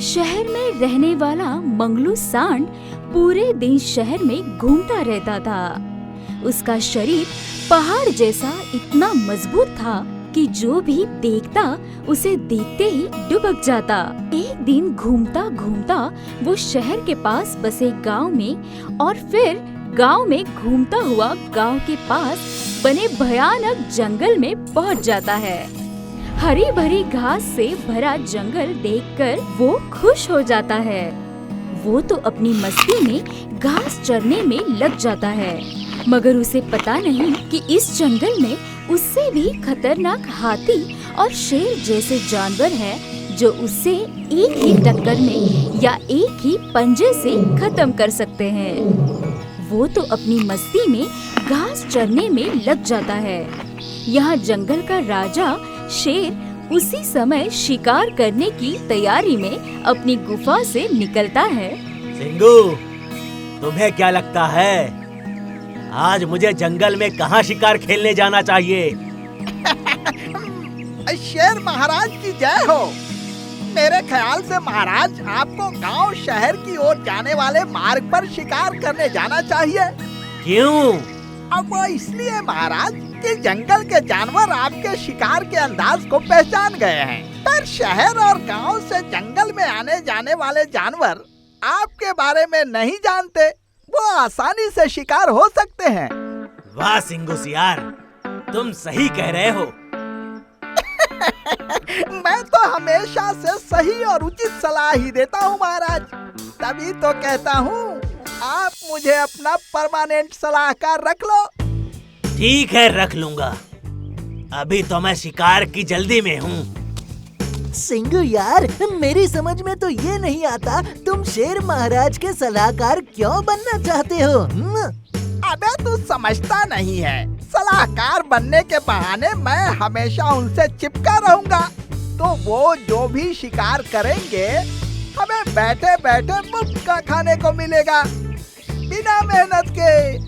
शहर में रहने वाला मंगलू सांड पूरे दिन शहर में घूमता रहता था। उसका शरीर पहाड़ जैसा इतना मजबूत था कि जो भी देखता उसे देखते ही डुबक जाता। एक दिन घूमता घूमता वो शहर के पास बसे गांव में और फिर गांव में घूमता हुआ गांव के पास बने भयानक जंगल में पहुंच जाता है। हरी भरी घास से भरा जंगल देखकर वो खुश हो जाता है। वो तो अपनी मस्ती में घास चरने में लग जाता है, मगर उसे पता नहीं कि इस जंगल में उससे भी खतरनाक हाथी और शेर जैसे जानवर हैं जो उससे एक ही टक्कर में या एक ही पंजे से खत्म कर सकते हैं। वो तो अपनी मस्ती में घास चरने में लग जाता है। यहाँ जंगल का राजा शेर उसी समय शिकार करने की तैयारी में अपनी गुफा से निकलता है। सिंगू, तुम्हें क्या लगता है आज मुझे जंगल में कहाँ शिकार खेलने जाना चाहिए? शेर महाराज की जय हो। मेरे ख्याल से महाराज आपको गांव शहर की ओर जाने वाले मार्ग पर शिकार करने जाना चाहिए। क्यों? अब वो इसलिए महाराज कि जंगल के जानवर आपके शिकार के अंदाज को पहचान गए हैं, पर शहर और गांव से जंगल में आने जाने वाले जानवर आपके बारे में नहीं जानते। वो आसानी से शिकार हो सकते हैं। वाह सिंगू सियार, तुम सही कह रहे हो। मैं तो हमेशा से सही और उचित सलाह ही देता हूँ महाराज, तभी तो कहता हूँ आप मुझे अपना परमानेंट सलाहकार रख लो। ठीक है, रख लूंगा। अभी तो मैं शिकार की जल्दी में हूँ। सिंगू यार, मेरी समझ में तो ये नहीं आता तुम शेर महाराज के सलाहकार क्यों बनना चाहते हो? अबे तू समझता नहीं है, सलाहकार बनने के बहाने मैं हमेशा उनसे चिपका रहूंगा, तो वो जो भी शिकार करेंगे हमें बैठे बैठे मुफ्त का खाने को मिलेगा, बिना मेहनत के।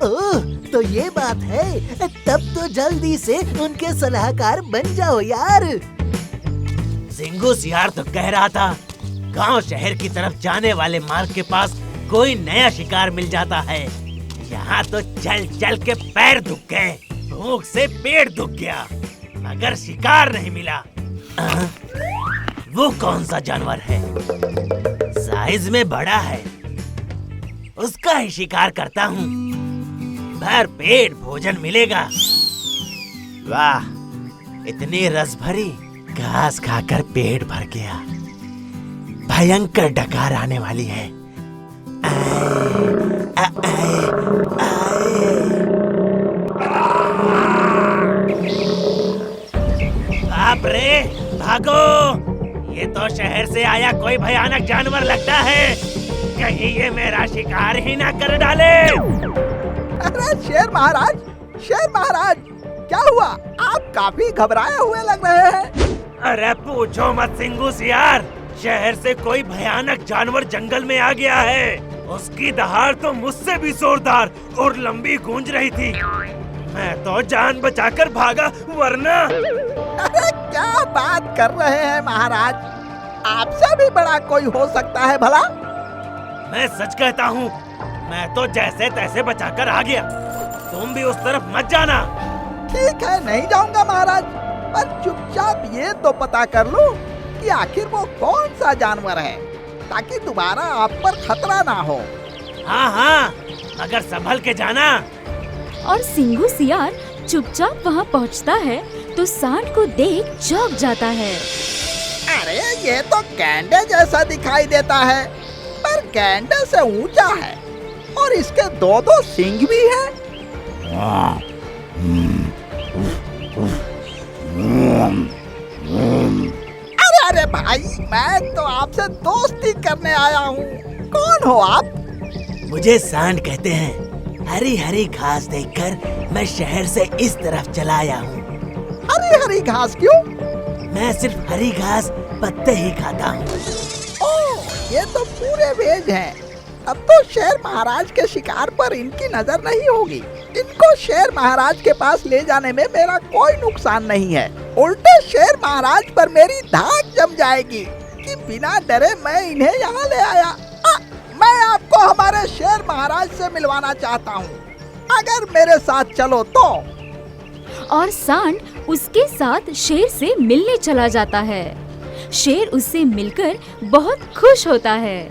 ओह, तो ये बात है। तब तो जल्दी से उनके सलाहकार बन जाओ यार। सिंगू सियार तो कह रहा था गांव शहर की तरफ जाने वाले मार्ग के पास कोई नया शिकार मिल जाता है। यहाँ तो चल चल के पैर दुख गए, भूख से पेट दुख गया, मगर शिकार नहीं मिला। वो कौन सा जानवर है? साइज में बड़ा है, उसका ही शिकार करता हूँ, भर पेट भोजन मिलेगा। वाह, इतनी रस भरी घास खाकर पेट भर गया। भयंकर डकार आने वाली है। बाप रे, भागो! ये तो शहर से आया कोई भयानक जानवर लगता है, कहीं ये मेरा शिकार ही ना कर डाले। अरे शेर महाराज, क्या हुआ? आप काफी घबराए हुए लग रहे हैं। अरे पूछो मत सिंगू सियार, शहर से कोई भयानक जानवर जंगल में आ गया है। उसकी दहाड़ तो मुझसे भी जोरदार और लंबी गूंज रही थी। मैं तो जान बचाकर भागा, वरना। अरे क्या बात कर रहे हैं महाराज, आपसे भी बड़ा कोई हो सकता है भला? मैं सच कहता हूँ, मैं तो जैसे तैसे बचाकर आ गया। तुम भी उस तरफ मत जाना। ठीक है, नहीं जाऊंगा महाराज, पर चुपचाप ये तो पता कर लो कि आखिर वो कौन सा जानवर है, ताकि दोबारा आप पर खतरा ना हो। हाँ, मगर संभल के जाना। और सिंगू सियार चुपचाप वहाँ पहुँचता है तो सांड को देख चौंक जाता है। अरे ये तो गैंडे जैसा दिखाई देता है, पर गैंडे से ऊंचा है और इसके दो सींग भी हैं। अरे भाई, मैं तो आपसे दोस्ती करने आया हूँ। कौन हो आप? मुझे सांड कहते हैं। हरी हरी घास देखकर मैं शहर से इस तरफ चला आया हूँ। हरी हरी घास क्यों? मैं सिर्फ हरी घास पत्ते ही खाता हूँ। ओह, ये तो पूरे वेज हैं। अब तो शेर महाराज के शिकार पर इनकी नजर नहीं होगी। इनको शेर महाराज के पास ले जाने में मेरा कोई नुकसान नहीं है, उल्टे शेर महाराज पर मेरी धाक जम जाएगी। कि बिना डरे मैं इन्हें यहाँ ले आया। मैं आपको हमारे शेर महाराज से मिलवाना चाहता हूँ, अगर मेरे साथ चलो तो। और सांड उसके साथ शेर से मिलने चला जाता है। शेर उससे मिलकर बहुत खुश होता है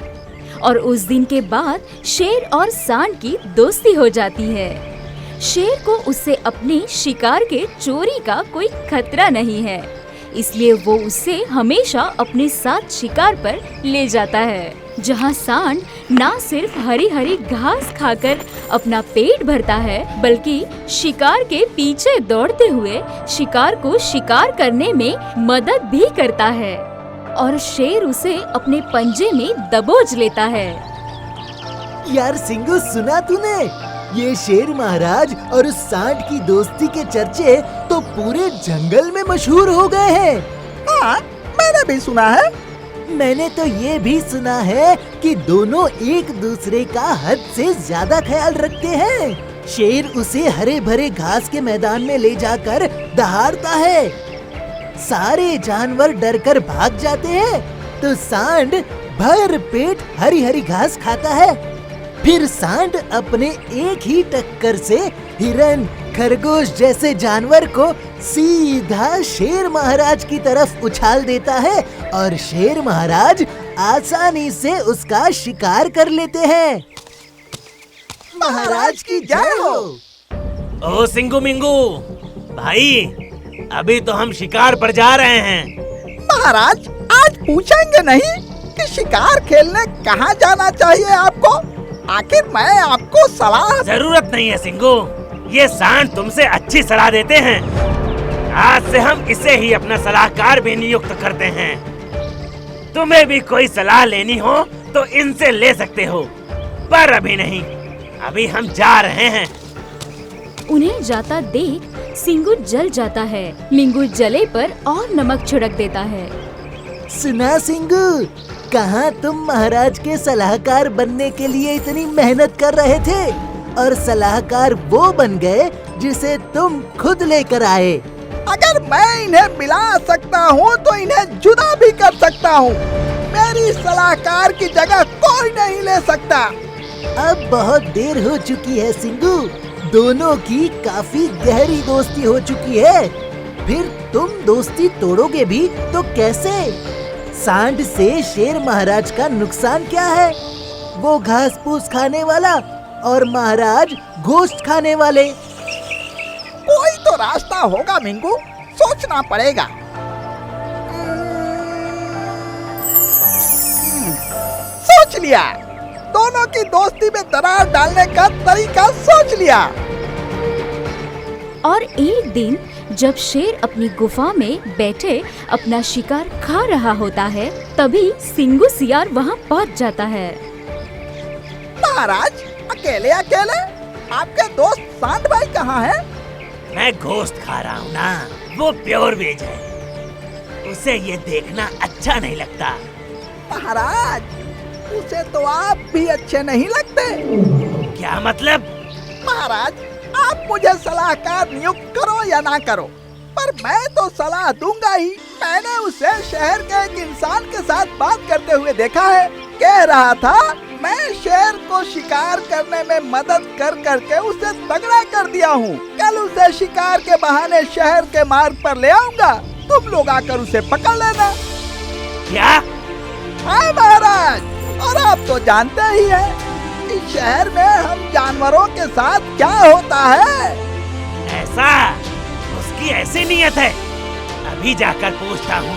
और उस दिन के बाद शेर और सांड की दोस्ती हो जाती है। शेर को उससे अपने शिकार के चोरी का कोई खतरा नहीं है, इसलिए वो उससे हमेशा अपने साथ शिकार पर ले जाता है, जहाँ सांड ना सिर्फ हरी हरी घास खाकर अपना पेट भरता है, बल्कि शिकार के पीछे दौड़ते हुए शिकार को शिकार करने में मदद भी करता है और शेर उसे अपने पंजे में दबोच लेता है। यार सिंगू, सुना तूने? ये शेर महाराज और उस सांड की दोस्ती के चर्चे तो पूरे जंगल में मशहूर हो गए हैं। हाँ, मैंने भी सुना है। मैंने तो ये भी सुना है कि दोनों एक दूसरे का हद से ज्यादा ख्याल रखते हैं। शेर उसे हरे भरे घास के मैदान में ले जाकर दहाड़ता है, सारे जानवर डरकर भाग जाते हैं, तो सांड भर पेट हरी हरी घास खाता है। फिर सांड अपने एक ही टक्कर से हिरन, खरगोश जैसे जानवर को सीधा शेर महाराज की तरफ उछाल देता है और शेर महाराज आसानी से उसका शिकार कर लेते हैं। महाराज की जय हो। ओ सिंगू मिंगू भाई, अभी तो हम शिकार पर जा रहे हैं। महाराज, आज पूछेंगे नहीं कि शिकार खेलने कहाँ जाना चाहिए आपको? आखिर मैं आपको सलाह। जरूरत नहीं है सिंगू, ये सांड तुमसे अच्छी सलाह देते हैं। आज से हम इसे ही अपना सलाहकार भी नियुक्त करते हैं। तुम्हें भी कोई सलाह लेनी हो तो इनसे ले सकते हो, पर अभी नहीं, अभी हम जा रहे हैं। उन्हें जाता देख सिंगू जल जाता है। मिंगू जले पर और नमक छिड़क देता है। सुना सिंगू, कहाँ तुम महाराज के सलाहकार बनने के लिए इतनी मेहनत कर रहे थे और सलाहकार वो बन गए जिसे तुम खुद लेकर आए। अगर मैं इन्हें मिला सकता हूँ तो इन्हें जुदा भी कर सकता हूँ। मेरी सलाहकार की जगह कोई नहीं ले सकता। अब बहुत देर हो चुकी है सिंगू, दोनों की काफी गहरी दोस्ती हो चुकी है। फिर तुम दोस्ती तोड़ोगे भी तो कैसे? सांड से शेर महाराज का नुकसान क्या है? वो घास फूस खाने वाला और महाराज गोश्त खाने वाले। कोई तो रास्ता होगा मिंगू, सोचना पड़ेगा। सोच लिया, दोनों की दोस्ती में दरार डालने का तरीका सोच लिया। और एक दिन जब शेर अपनी गुफा में बैठे अपना शिकार खा रहा होता है, तभी सिंगू सियार वहाँ पहुँच जाता है। महाराज, अकेले अकेले आपके दोस्त सांड भाई कहाँ है? मैं गोश्त खा रहा हूँ ना, वो प्योर वेज है, उसे ये देखना अच्छा नहीं लगता। महाराज, उसे तो आप भी अच्छे नहीं लगते। क्या मतलब? महाराज, आप मुझे सलाहकार नियुक्त करो या ना करो, पर मैं तो सलाह दूंगा ही। मैंने उसे शहर के एक इंसान के साथ बात करते हुए देखा है। कह रहा था मैं शेर को शिकार करने में मदद कर करके उसे तगड़ा कर दिया हूँ। कल उसे शिकार के बहाने शहर के मार्ग पर ले आऊंगा, तुम लोग आकर उसे पकड़ लेना। क्या? हाँ महाराज, और आप तो जानते ही हैं कि शहर में हम जानवरों के साथ क्या होता है। ऐसा? उसकी ऐसी नीयत है? अभी जाकर पूछता हूँ।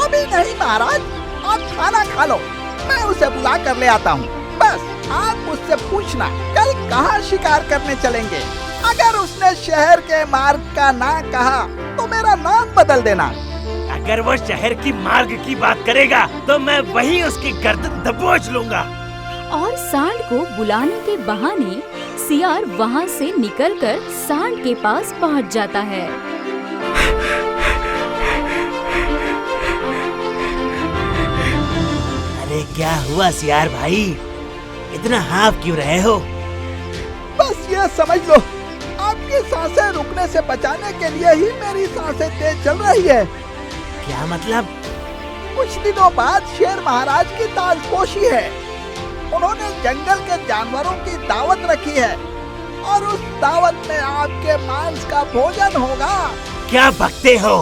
अभी नहीं महाराज, आप खाना खा लो, मैं उसे बुला कर ले आता हूँ। बस आप मुझसे पूछना कल कहाँ शिकार करने चलेंगे। अगर उसने शहर के मार्ग का ना कहा तो मेरा नाम बदल देना। अगर वो शहर की मार्ग की बात करेगा तो मैं वही उसकी गर्दन दबोच लूंगा। और सांड को बुलाने के बहाने सियार वहाँ से निकलकर सांड के पास पहुँच जाता है। अरे क्या हुआ सियार भाई, इतना हाफ क्यों रहे हो? बस ये समझ लो, आपकी सांसें रुकने से बचाने के लिए ही मेरी सांसें तेज चल रही है। क्या मतलब? कुछ दिनों बाद शेर महाराज की ताजपोशी है। उन्होंने जंगल के जानवरों की दावत रखी है और उस दावत में आपके मांस का भोजन होगा। क्या बकते हो?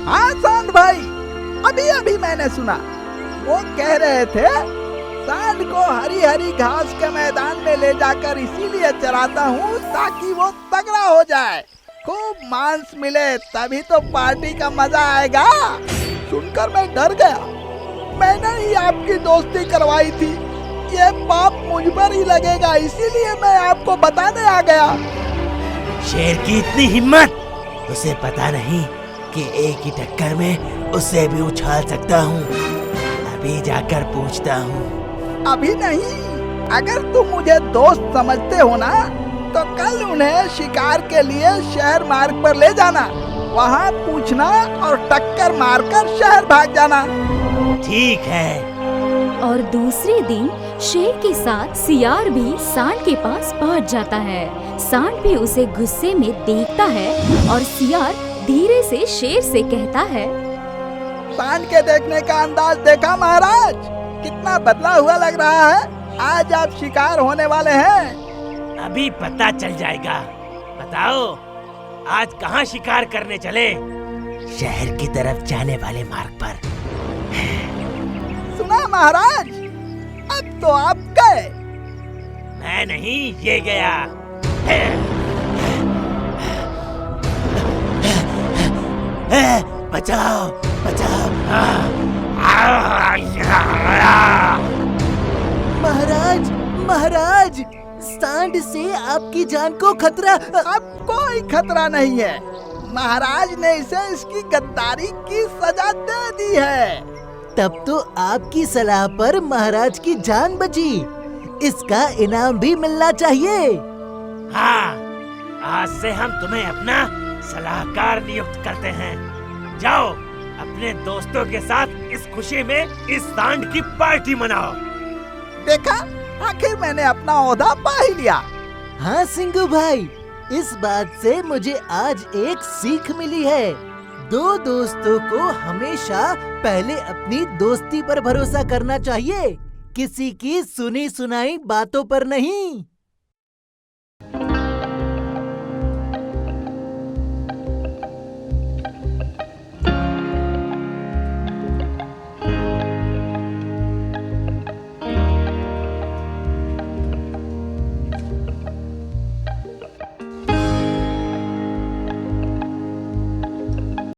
हाँ सांड भाई, अभी अभी मैंने सुना। वो कह रहे थे सांड को हरी हरी घास के मैदान में ले जाकर इसीलिए चराता हूँ ताकि वो तगड़ा हो जाए, खूब मांस मिले, तभी तो पार्टी का मजा आएगा। सुनकर मैं डर गया। मैंने ही आपकी दोस्ती करवाई थी, ये पाप मुझ पर ही लगेगा, इसीलिए मैं आपको बताने आ गया। शेर की इतनी हिम्मत! उसे पता नहीं कि एक ही टक्कर में उसे भी उछाल सकता हूँ। अभी जाकर पूछता हूँ। अभी नहीं, अगर तुम मुझे दोस्त समझते हो ना तो कल उन्हें शिकार के लिए शहर मार्ग पर ले जाना, वहाँ पूछना और टक्कर मारकर शहर भाग जाना। ठीक है। और दूसरे दिन शेर के साथ सियार भी सांड के पास पहुंच जाता है। सांड भी उसे गुस्से में देखता है और सियार धीरे से शेर से कहता है, सांड के देखने का अंदाज देखा महाराज, कितना बदला हुआ लग रहा है। आज आप शिकार होने वाले हैं। अभी पता चल जाएगा। बताओ, आज कहाँ शिकार करने चले? शहर की तरफ जाने वाले मार्ग पर। सुना महाराज, अब तो आप गए। मैं नहीं, ये गया। बचाओ, बचाओ। महाराज, महाराज, सांड से आपकी जान को खतरा। अब कोई खतरा नहीं है। महाराज ने इसे इसकी गद्दारी की सजा दे दी है। तब तो आपकी सलाह पर महाराज की जान बची। इसका इनाम भी मिलना चाहिए। हाँ, आज से हम तुम्हें अपना सलाहकार नियुक्त करते हैं। जाओ, अपने दोस्तों के साथ इस खुशी में इस सांड की पार्टी मनाओ। देखा, आखिर मैंने अपना ओहदा पा ही लिया। हाँ सिंगू भाई, इस बात से मुझे आज एक सीख मिली है। दो दोस्तों को हमेशा पहले अपनी दोस्ती पर भरोसा करना चाहिए, किसी की सुनी सुनाई बातों पर नहीं।